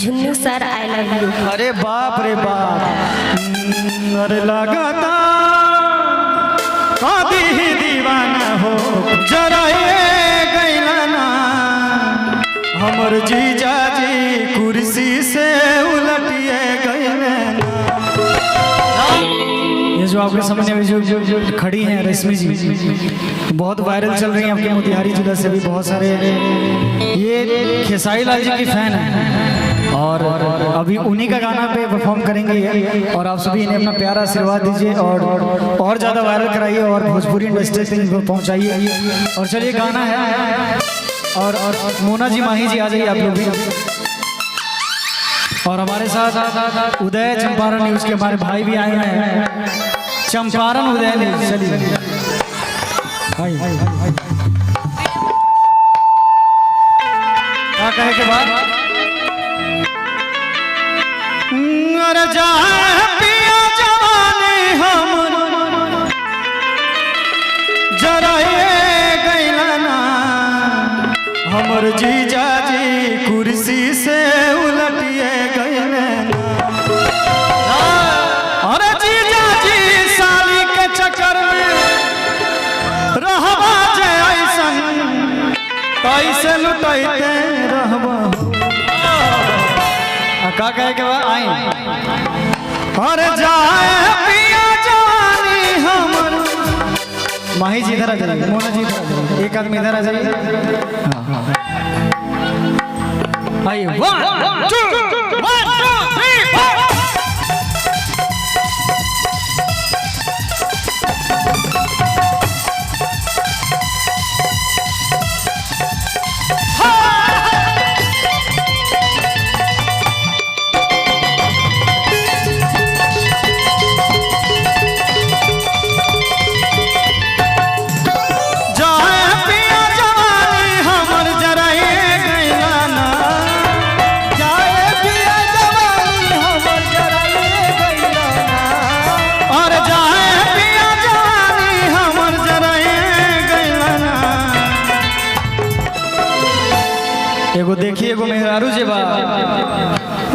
Jhunnu sir I love you. अरे बाप रे बाप, अरे लगाता कभी ही दीवाना हो जरा ये गैलाना हमर जीजा जी कुर्सी से उलटिए गैलाना। ये जो आपके सामने में जो खड़ी हैं रश्मि जी, बहुत वायरल चल रही हैं आपके मोतिहारी जिला से भी बहुत सारे। ये खेसारी लाल जी की फैन है और अभी उन्हीं का गाना पे परफॉर्म करेंगे और आप सभी इन्हें अपना प्यारा आशीर्वाद दीजिए और ज़्यादा वायरल कराइए और भोजपुरी इंडस्ट्री तक पहुंचाइए। और चलिए गाना है और मोना जी माही जी आ जाइए आप लोग भी। और हमारे साथ उदय चंपारण न्यूज के हमारे भाई भी आए हैं, चंपारण उदय न्यूज। चलिए क्या कहे के बाद अरे जाए पिया जवानी हम जरा ये गैलाना हमर जीजा जी कुर्सी से उलटिए गैलाना। अरे जीजा जी साली के चक्कर में रहबा जे ऐसन कैसे लुटाइते रहबा। का कहे के बाद आई और जाए पिया जवानी हमर। माही जी इधर आ जाइए, मोना जी इधर आ जाइए, एक आदमी इधर आ जाइए। आइए 1 2 3 4। एगो देखिए एगो मेहरारू जे बा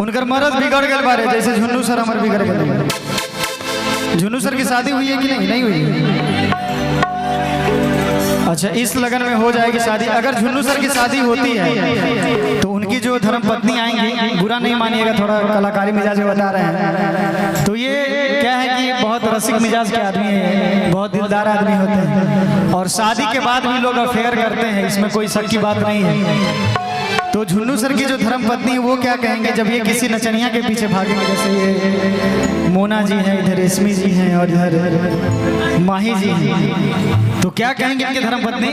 उनकर मर्द बिगड़ गए बारे, जैसे झुन्नू सर हमारे बिगड़ गए। झुन्नू सर की शादी हुई है कि नहीं? नहीं हुई। अच्छा, इस लगन में हो जाएगी शादी। अगर झुन्नू सर की शादी होती है तो उनकी जो धर्म पत्नी आएंगी, बुरा नहीं मानिएगा, थोड़ा कलाकारी मिजाज में बता रहे हैं। तो ये क्या है कि बहुत रसिक मिजाज के आदमी है, बहुत दिलदार आदमी होते हैं और शादी के बाद भी लोग अफेयर करते हैं, इसमें कोई शक की बात नहीं है। तो झुन्नू सर की जो धर्म पत्नी वो क्या कहेंगे जब ये किसी नचनिया के पीछे भागेंगे? जैसे ये मोना जी हैं, इधर रश्मि जी हैं और इधर माही जी हैं, तो क्या कहेंगे इनके धर्म पत्नी?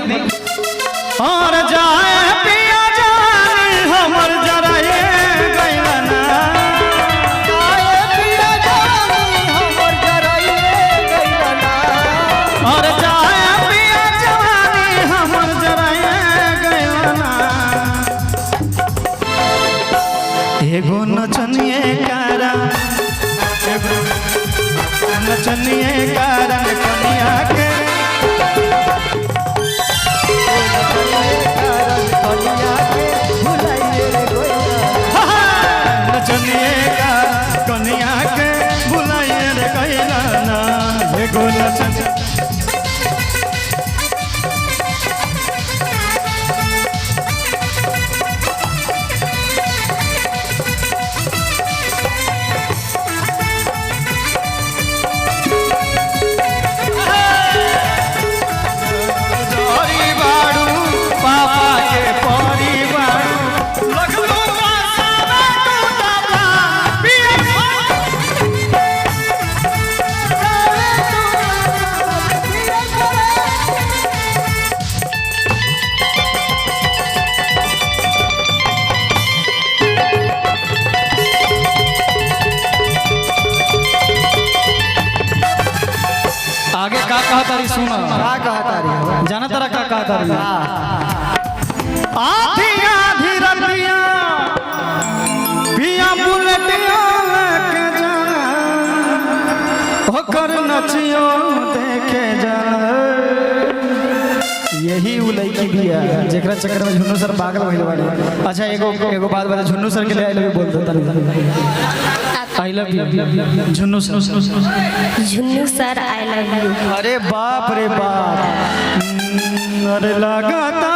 और जाए पिया जानी हमर जरा ये गैलाना, जाए पिया जानी हमर जरा ये गैलाना, और जाए पिया जानी हमर जरा ये गैलाना। एगो नचनिए कारण, एगो नचनिए कारण कनिया के, कनिया के भुलाइए रे गैलाना। नचनिए का कनिया के भुलाइए रे गैलाना। एगो नचनिए आगे का कहा तारी सुना, का कहा तारी जाना तारा का कहा तारी। आधी आधी रतिया पिया बुलेटिया लेके जाना, होकर नचियो देखे जाना। यही उ लड़की भी है जेकरा चक्कर में झुन्नू सर पागल भइल बाड़े। अच्छा एगो बात बता, झुन्नू सर के लिए आई लव यू बोल देता नहीं। I love you Jhunnu sir. Jhunnu sir I love you. अरे बाप रे बाप, अरे लगाता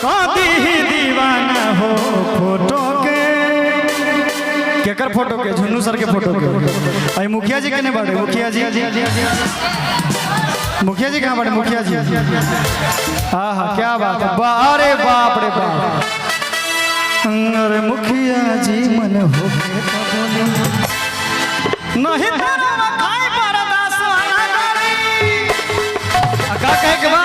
कभी ही दीवाना हो फोटो के। केकर फोटो के? झुन्नू सर के फोटो के। अरे मुखिया जी कने बाड़े? मुखिया जी मुखिया जी कहाँ बड़े? मुखिया जी हाँ हाँ क्या बात है। अरे बाप रे बाप, अरे मुखिया जी मन हो नहीं का कहे के बा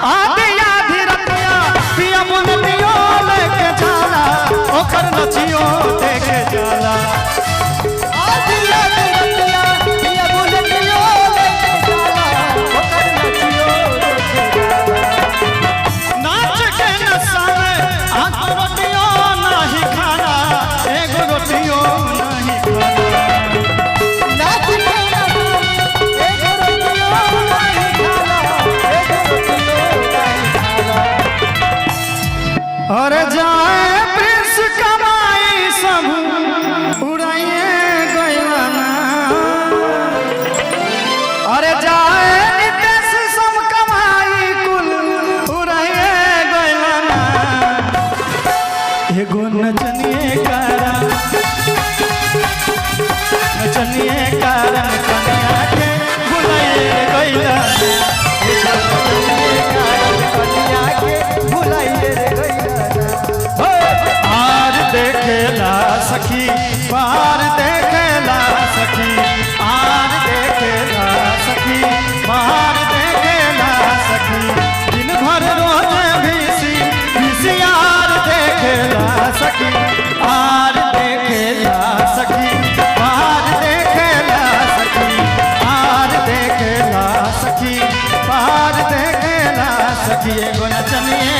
आधी आधी रतिया पिया मुनियो लेके जाला ओकर नचियो देखे जाला। आधी आधी रतिया पिया मुनियो लेके जाला ओकर नचियो देखे जाला। नाच के नशा में आंख रोटियो नहीं खाना, एगो रोटियो नहीं खाना। नाच के और जाए प्रिंस कमाई सब उड़ाइए गयाना। और जाए नितेश सब कमाई कुल उड़ाइए गयाना। एगो नचनिए कारण कन्या के बुलाइए गयाना। कन्या के बुलाइए देखेला सखी बाहर देखेला सखी आर देखेला सखी बाहर देखेला सखी। दिन भर रोज भीसी आर देखेला सखी आर देखेला सखी बाहर देखेला सखी आर देखेला सखी बाहर देखेला सखी। एगो नचनिए